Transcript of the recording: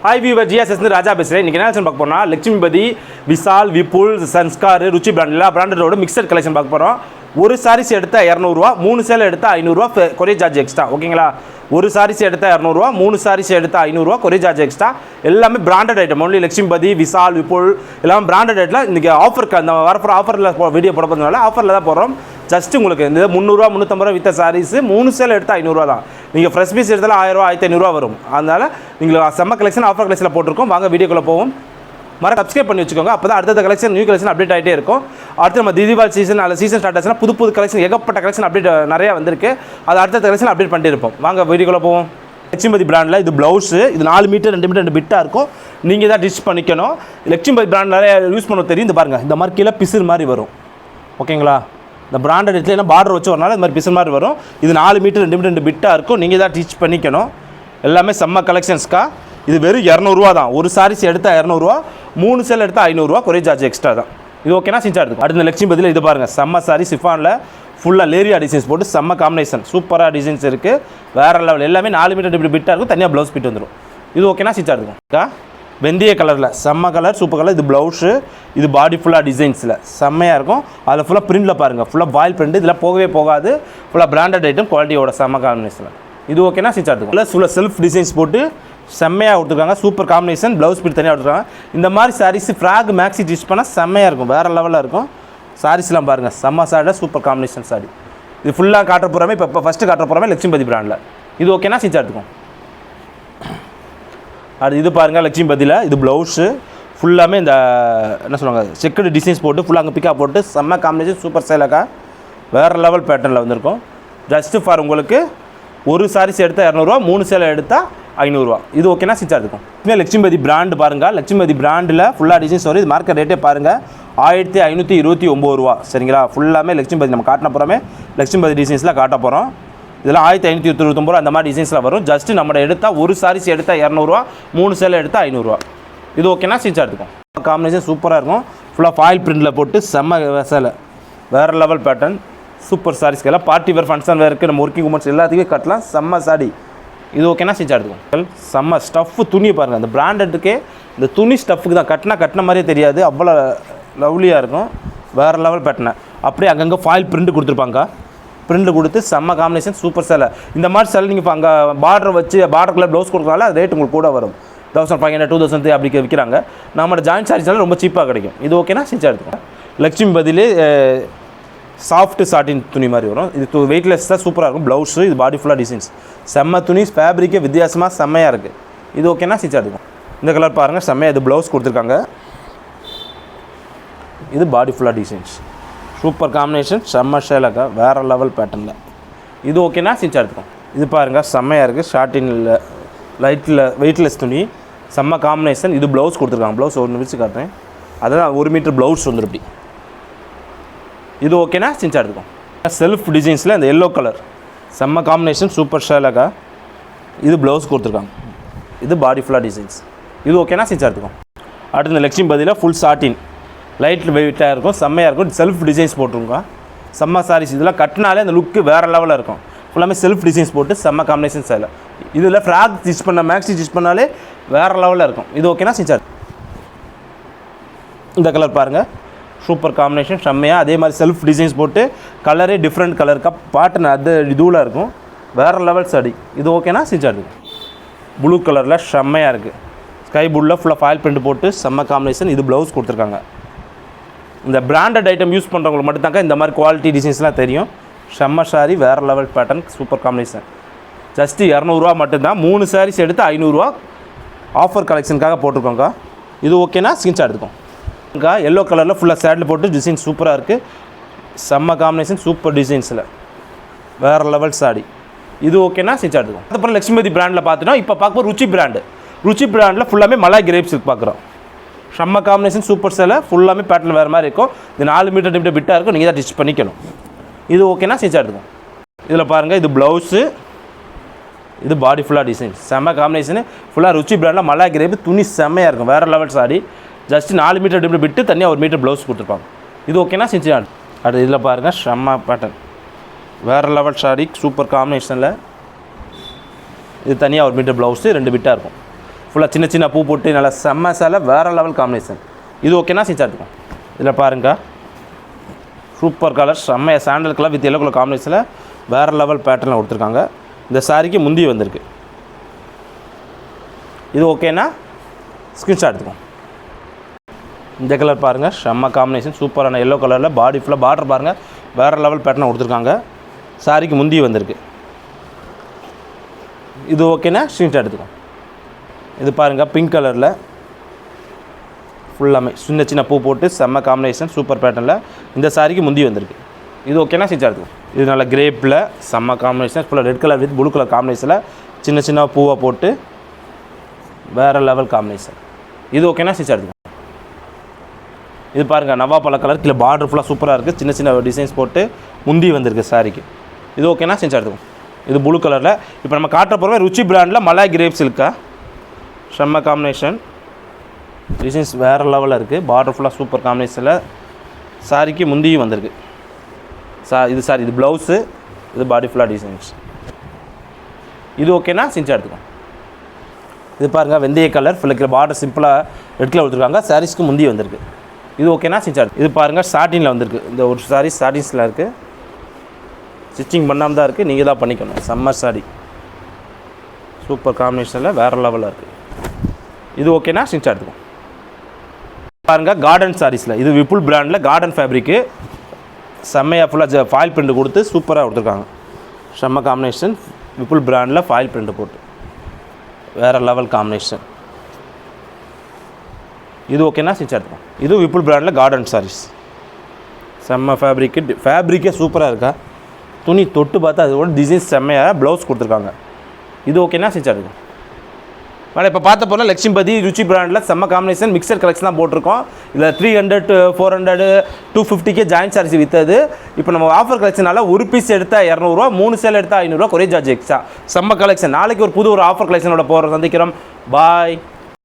Hi viewer GSS ராஜா பேசுகிறேன். இன்றைக்கி என்ன பார்க்க போனால் லட்சுமிபதி, விஷால், விபுல், சன்ஸ்கார், ருச்சி பிராண்ட் எல்லா பிராண்டோட மிக்சட் கலெக்ஷன் பார்க்க போகிறோம். ஒரு சாரீஸ் எடுத்தால் 200 3 சேலை எடுத்தால் 500 கொரியர் சார்ஜ் எக்ஸ்ட்ரா. ஓகேங்களா? ஒரு சாரீஸ் எடுத்தால் 200 3 சாரீஸ் எடுத்தால் 500 கொரியர் சார்ஜ் எக்ஸ்ட்ரா. எல்லாமே branded item. Only Lakshmipathi, Vishal, Vipul எல்லாமே பிராண்டட் ஐட்டில் இன்றைக்கி ஆஃபருக்கு அந்த வரப்போகிற ஆஃபரில் வீடியோ போட போகிறதுனால ஆஃபரில் தான் போகிறோம். ஜஸ்ட் உங்களுக்கு இந்த 300 350 வித்த சாரீஸ் 3 சேலை எடுத்தால் 500 தான். நீங்கள் ஃப்ரெஷ் பீஸ் எடுத்தாலும் 1000 1500 வரும். அதனால் நீங்கள் செம்ம கலெக்ஷன் ஆஃபர் கலெக்ஷனில் போட்டிருக்கோம். வாங்க வீடியோக்குள்ளே போவோம். சப்ஸ்கிரைப் பண்ணி வச்சுக்கோங்க. அப்போ தான் அடுத்த கலெக்ஷன் நியூ கலெக்ஷன் அப்டேட் ஆகிட்டே இருக்கும். அடுத்து நம்ம தீபாவளி சீசன் அல்ல சீசன் ஸ்டார்ட் ஆச்சுன்னா புது கலெக்ஷன் ஏகப்பட்ட கலெக்ஷன் அப்டேட் நிறையா வந்திருக்கு. அது அடுத்த கலெக்ஷன் அப்டேட் பண்ணிட்டு இருப்போம். வாங்க வீடியோக்குள்ளே போவோம். லட்சுமிபதி பிராண்டில் இது ப்ளவுஸு. இது 4 மீட்டர் 2 மீட்டர் 2 பிட்டாக இருக்கும். நீங்கள் தான் டிச் பண்ணிக்கணும். லட்சுமிபதி பிராண்ட் நிறைய யூஸ் பண்ண தெரியும். இந்த பாருங்கள், இந்த மாதிரி கீழே பிசுறு மாதிரி வரும். ஓகேங்களா? இந்த பிராண்டட் இடத்துல பார்டர் வச்சு வரனால இந்த மாதிரி பிசுறு மாதிரி வரும். இது 4 மீட்டர் 2 மீட்டர் 2 பிட்டாக இருக்கும். நீங்கள் தான் டிச் பண்ணிக்கணும். எல்லாமே செம்ம கலெக்ஷன்ஸ்க்கா. இது வெறும் 200 தான். ஒரு சாரீஸ் எடுத்தால் 200, 3 சேலை எடுத்தால் 500 கொரியர் சார்ஜ் எக்ஸ்ட்ரா தான். இது ஓகேனா செஞ்சா எடுக்கும். அடுத்த லட்சுமிபதியில் இது பாருங்கள், செம்ம சாரி சிஃபானில் ஃபுல்லாக லேரியா டிசைன்ஸ் போட்டு செம்ம காம்பினேஷன் சூப்பராக டிசைன்ஸ் இருக்குது. வேறு லெவல். எல்லாமே 4 மீட்டர் இப்படி பிட்டாக இருக்கும். தனியாக ப்ளவுஸ் பிட் வந்துடும். இது ஓகேனா செஞ்சா எடுக்கும். வெந்தய கலரில் செம்ம கலர், சூப்பர் கலர். இது ப்ளவுஸு. இது பாடி ஃபுல்லாக டிசைன்ஸில் செம்மையாக இருக்கும். அதில் ஃபுல்லாக பிரிண்டில் பாருங்கள், ஃபுல்லாக பாயில் பிரிண்ட். இதில் போகவே போகாது. ஃபுல்லாக பிராண்டட் ஐட்டம் குவாலிட்டியோட செம்ம காம்பினேஷன். இது ஓகேனா செஞ்சா எடுக்கும். இல்லை ஃபுல்லாக செல்ஃப் டிசைன்ஸ் போட்டு செம்மையாக கொடுத்துருக்காங்க. Super combination. ப்ளவுஸ் பிட் தனியாக கொடுத்துருக்காங்க. இந்த மாதிரி சாரீஸ் ஃப்ராக் மேக்ஸி டிச் பண்ணால் செம்மையாக இருக்கும். வேறு லெவலில் இருக்கும். சாரீஸ்லாம் பாருங்கள், செம்ம சாரி, சூப்பர் காம்பினேஷன் சாரி. இது ஃபுல்லாக காட்டுற போகிறோமே. இப்போ ஃபஸ்ட்டு காட்டுற போகிறோமே லட்சுமிபதி பிராண்டில். இது ஓகேனா செஞ்சா எடுத்துக்கும். அது இது பாருங்கள் லட்சுமிபதியில். இது ப்ளவுஸு ஃபுல்லாமே இந்த என்ன சொல்லுவாங்க செக்குடு டிசைன்ஸ் போட்டு ஃபுல்லாக அங்கே பிக்கா போட்டு செம்ம காம்பினேஷன் சூப்பர் சேலாக்கா. வேறு லெவல் பேட்டர்னில் வந்திருக்கும். ஜஸ்ட்டு ஃபார் உங்களுக்கு ஒரு சாரீஸ் எடுத்தால் 200, 3 சேலை எடுத்தால் 500. இது ஓகேனா செஞ்சா இருக்கும். இனிமேல் லட்சுமிபதி பிராண்டு பாருங்கள். லட்சுமிபதி பிராண்டில் ஃபுல்லாக டிசைன்ஸ் வரும். இது மார்க்கெட் ரேட்டே பாருங்கள் 1529 ரூபா. சரிங்களா? ஃபுல்லாமே லட்சுமிபதி நம்ம காட்டின போகிறோமே லட்சுமிபதி டிசைன்ஸில் காட்ட போகிறோம். இதெல்லாம் 1529 ரூபா அந்த மாதிரி டிசைன்ஸில் வரும். ஜஸ்ட்டு நம்ம எடுத்தால் ஒரு சாரீஸ் எடுத்தால் 200, 3 சேலை எடுத்தால் 500. இது ஓகேனா செஞ்சா எடுத்துக்கும். காம்பினேஷன் சூப்பராக இருக்கும். ஃபுல்லாக ஃபாயில் பிரிண்டில் போட்டு செம்ம சேலை. வேறு லெவல் பேட்டர்ன் சூப்பர் சாரீஸ்க்கெல்லாம் பார்ட்டி வேர் ஃபங்க்ஷன் வேருக்கு நம்ம ஒர்க்கிங் உமன்ஸ் எல்லாத்துக்குமே கட்டலாம். செம்ம சாரி. இது ஓகேனா செஞ்சா எடுத்துக்கும். செம்ம ஸ்டஃப்பு துணி பாருங்கள். அந்த பிராண்டட்டுக்கே இந்த துணி ஸ்டஃப்புக்கு தான் கட்டின மாதிரியே தெரியாது. அவ்வளோ லவ்லியாக இருக்கும். வேறு லெவல் பேட்டர்னை அப்படியே அங்கங்கே ஃபாயில் பிரிண்ட் கொடுத்துருப்பாங்க. பிரிண்ட் கொடுத்து செம்ம காம்பினேஷன் சூப்பர் சேலை. இந்த மாதிரி சேலை நீங்கள் இப்போ அங்கே பார்டர் வச்சு பார்டர் கலர் ப்ளவுஸ் கொடுக்குறனால ரேட் உங்களுக்கு கூட வரும். 1500 2000 அப்படி விற்கிறாங்க. நம்மளோட ஜாயின்ட் சாரீஸ்லாம் ரொம்ப சீப்பாக கிடைக்கும். இது ஓகேனா செஞ்சா எடுத்துக்கும். லட்சுமிபதியிலே சாஃப்ட் சாட்டின் துணி மாதிரி வரும். இது வெயிட்லெஸ் தான் சூப்பராக இருக்கும். ப்ளவுஸு. இது பாடி ஃபுல்லாக டிசைன்ஸ் செம்ம துணி. ஃபேப்ரிக்கே வித்தியாசமாக செம்மையாக இருக்குது. இது ஓகேனா செஞ்சா எடுத்துக்கும். இந்த கலர் பாருங்கள், செம்மையாக. இது ப்ளவுஸ் கொடுத்துருக்காங்க. இது பாடி ஃபுல்லாக டிசைன்ஸ் சூப்பர் காம்பினேஷன் செம்ம ஷேலாக்கா. வேறு லெவல் பேட்டர்னில். இது ஓகேனா செஞ்சா எடுத்துக்கும். இது பாருங்கள், செம்மையாக இருக்குது. ஷார்ட்டினில் லைட்டில் வெயிட்லெஸ் துணி செம்ம காம்பினேஷன். இது ப்ளவுஸ் கொடுத்துருக்காங்க. ப்ளவுஸ் ஒன்று வச்சு காட்டுறேன். அதான் 1 மீட்டர் ப்ளவுஸ் வந்துருப்படி. இது ஓகேனா செஞ்சா எடுத்துக்கும். செல்ஃப் டிசைன்ஸில் இந்த எல்லோ கலர் செம்ம காம்பினேஷன் சூப்பர் ஷேலாக்கா. இது ப்ளவுஸ் கொடுத்துருக்காங்க. இது பாடி ஃபுல்லாக டிசைன்ஸ். இது ஓகேனா செஞ்சா எடுத்துக்கும். அடுத்து இந்த லட்சுமிபதியில் ஃபுல் சாட்டின் லைட் வெயிட்டாக இருக்கும். செம்மையாக இருக்கும். செல்ஃப் டிசைன்ஸ் போட்டிருங்க. செம்ம சாரீஸ். இதெல்லாம் கட்டினாலே அந்த லுக்கு வேறு லெவலில் இருக்கும். ஃபுல்லாமே செல்ஃப் டிசைன்ஸ் போட்டு செம்ம காம்பினேஷன் சேலை. இதில் ஃப்ராக் ஸ்டிச் பண்ண மேக்ஸி ஸ்டிச் பண்ணாலே வேறு லெவலில் இருக்கும். இது ஓகேனா செஞ்சா. இந்த கலர் பாருங்கள், சூப்பர் காம்பினேஷன் செம்மையாக. அதே மாதிரி செல்ஃப் டிசைன்ஸ் போட்டு கலரே டிஃப்ரெண்ட் கலருக்கா பாட்டன் அது இதுவில் இருக்கும். வேறு லெவல் சாடி. இது ஓகேனா செஞ்சா இருக்கும். ப்ளூ கலரில் செம்மையாக இருக்குது. ஸ்கை ப்ளூவில் ஃபுல்லாக ஃபாயில் பிரிண்ட் போட்டு செம்ம காம்பினேஷன். இது ப்ளவுஸ் கொடுத்துருக்காங்க. இந்த பிராண்டட் ஐட்டம் யூஸ் பண்ணுறவங்களுக்கு மட்டும்தாங்க இந்த மாதிரி குவாலிட்டி டிசைன்ஸ்லாம் தெரியும். செம்ம சாரி. வேறு level pattern super combination. Just 200 மட்டும்தான். 3 சாரீஸ் எடுத்து 500 ஆஃபர் கலெக்ஷனுக்காக போட்டிருக்கோங்க. இது ஓகேனா ஸ்கிரீன்ஷாட் எடுத்துக்கோங்க. எல்லோ கலரில் ஃபுல்லாக சேடில் போட்டு டிசைன் சூப்பராக இருக்குது. செம்ம காம்பினேஷன் சூப்பர் டிசைன்ஸில் வேறு லெவல் சாடி. இது ஓகேனா ஸ்கிரீன்ஷாட் எடுத்துக்கோங்க. அதுக்கப்புறம் லட்சுமிபதி பிராண்டில் பார்த்துட்டோம். இப்போ பார்க்கும்போது ருச்சி பிராண்டு. ருச்சி பிராண்டில் ஃபுல்லாமே மலாய் கிரேப்ஸ் பார்க்குறோம். செம்ம காம்பினேஷன் சூப்பர் சேலை. ஃபுல்லாமே பேட்டர்ன் வேறு மாதிரி இருக்கும். இது 4 மீட்டர் பிட்டாக இருக்கும். நீங்கள் தான் டிச் பண்ணிக்கணும். இது ஓகேனா செஞ்சா எடுத்துக்கும். இதில் பாருங்கள், இது ப்ளவுஸு. இது பாடி ஃபுல்லாக டிசைன் செம்ம காம்பினேஷனு. ஃபுல்லாக ருச்சி பிராண்டில் மலாய் கிரேப் துணி செம்மையாக இருக்கும். வேறு லெவல் சாரி. ஜஸ்ட்டு 4 மீட்டர் விட்டு தனியாக 1 மீட்டர் ப்ளவுஸ் கொடுத்துருப்பாங்க. இது ஓகேனா செஞ்சு. அடுத்து இதில் பாருங்கள், செம்ம பேட்டர்ன் வேறு லெவல் சாரி சூப்பர் காம்பினேஷனில். இது தனியாக 1 மீட்டர் ப்ளவுஸு 2 பிட்டாக இருக்கும். ஃபுல்லாக சின்ன சின்ன பூ போட்டு நல்லா செம்ம சேலை, வேறு லெவல் காம்பினேஷன். இது ஓகேனா ஸ்க்ரீன்ஷாட் எடுத்துக்கோங்க. இதில் பாருங்க, சூப்பர் கலர், செம்ம sandal colour with yellow colour காம்பினேஷனில் வேறு லெவல் பேட்டர்னில் கொடுத்துருக்காங்க. இந்த சாரிக்கு முந்தி வந்திருக்கு. இது ஓகேனா ஸ்க்ரீன்ஷாட் எடுத்துக்கோங்க. இந்த கலர் பாருங்கள், செம்ம காம்பினேஷன், சூப்பரான எல்லோ கலரில் பாடி ஃபுல்லாக பார்டர் பாருங்கள், வேறு லெவல் பேட்டர்னை கொடுத்துருக்காங்க. சாரிக்கு முந்தி வந்திருக்கு. இது ஓகேனா ஸ்க்ரீன்ஷாட் எடுத்துக்கோங்க. இது பாருங்கள், பிங்க் கலரில் ஃபுல்லாமே சின்ன சின்ன பூ போட்டு செம்ம காம்பினேஷன், சூப்பர் பேட்டர்னில் இந்த சாரிக்கு முந்தி வந்திருக்கு. இது ஓகேனா ஸ்க்ரீன்ஷாட் எடுத்துக்கோங்க. இது நல்ல கிரேப்பில் செம்ம காம்பினேஷன், ஃபுல்லாக red colour with blue colour காம்பினேஷனில் சின்ன சின்ன பூவை போட்டு வேறு லெவல் காம்பினேஷன். இது ஓகேனா ஸ்க்ரீன்ஷாட் எடுத்துக்கோங்க. இது பாருங்கள், நவா பழ கலர், கீழே பார்டர் ஃபுல்லாக சூப்பராக இருக்குது, சின்ன சின்ன டிசைன்ஸ் போட்டு முந்தி வந்திருக்கு சாரிக்கு. இது ஓகேனா ஸ்க்ரீன்ஷாட் எடுத்துக்கோங்க. இது ப்ளூ கலரில் இப்போ நம்ம காட்ட போகிறோமே ருச்சி பிராண்டில் மலாய் கிரேப்ஸ் இருக்கா, செம்ம காம்பினேஷன், டிசைன்ஸ் வேறு லெவலில் இருக்குது, பார்டர் ஃபுல்லாக சூப்பர் காம்பினேஷனில் சாரிக்கு முந்தியும் வந்திருக்கு. இது இது ப்ளவுஸு, இது பாடி ஃபுல்லாக டிசைன்ஸ். இது ஓகேனா ஸ்க்ரீன்ஷாட் எடுத்துக்கோங்க. இது பாருங்கள், வெந்தய கலர் ஃபுல்லாக பார்டர் சிம்பிளாக ரெட் கலர் கொடுத்துருக்காங்க, சாரீஸ்க்கு முந்தி வந்திருக்கு. இது ஓகேனா ஸ்டிச். இது பாருங்கள், ஸ்டார்டிங்கில் வந்திருக்கு. இந்த ஒரு சாரி ஸ்டார்டிங்ஸில் இருக்குது, ஸ்டிச்சிங் பண்ணாமல் தான் இருக்குது, நீங்கள் தான் பண்ணிக்கணும். சம்மர் சாரி சூப்பர் காம்பினேஷனில் வேறு லெவலில் இருக்குது. இது ஓகேனா ஸ்டிச் எடுத்துக்கும். பாருங்கள், கார்டன் சாரீஸில் இது விப்புல் பிராண்டில் கார்டன் ஃபேப்ரிக்கு, செம்மையாக ஃபுல்லாக ஃபாயில் பிரிண்ட் கொடுத்து சூப்பராக கொடுத்துருக்காங்க. செம்ம காம்பினேஷன், விப்புல் பிராண்டில் ஃபாயில் பிரிண்ட் போட்டு வேறு லெவல் காம்பினேஷன். இது ஓகேனா ஸ்டிச் எடுத்துக்கோம். இது விப்புல் பிராண்டில் கார்டன் சாரீஸ், செம்ம ஃபேப்ரிக்கே சூப்பராக இருக்கா. துணி தொட்டு பார்த்தா அதோட டிசைன்ஸ் செம்மையாக ப்ளவுஸ் கொடுத்துருக்காங்க. இது ஓகேனா ஸ்டிச் எடுத்துக்கோம். மேடம் இப்போ பார்த்த போல லட்சுமிபதி ருச்சி பிராண்டில் செம்ம காம்பினேஷன் மிக்சர் கலெக்ஷன் தான் போட்டிருக்கோம். இதில் 300, 400, 250 ஜாயின்ட் சாரீஸ் விற்றது. இப்போ நம்ம ஆஃபர் கலெக்ஷனால் ஒரு பீஸ் எடுத்தால் 200 ரூபா, 3 சேல் எடுத்தால் 500 ரூபா, கொரியர் சார்ஜ் எக்ஸ்ட்ரா. செம்ம கலெக்ஷன். நாளைக்கு ஒரு புது ஆஃபர் கலெக்ஷனோட போகிற சந்திக்கிறோம். பாய்.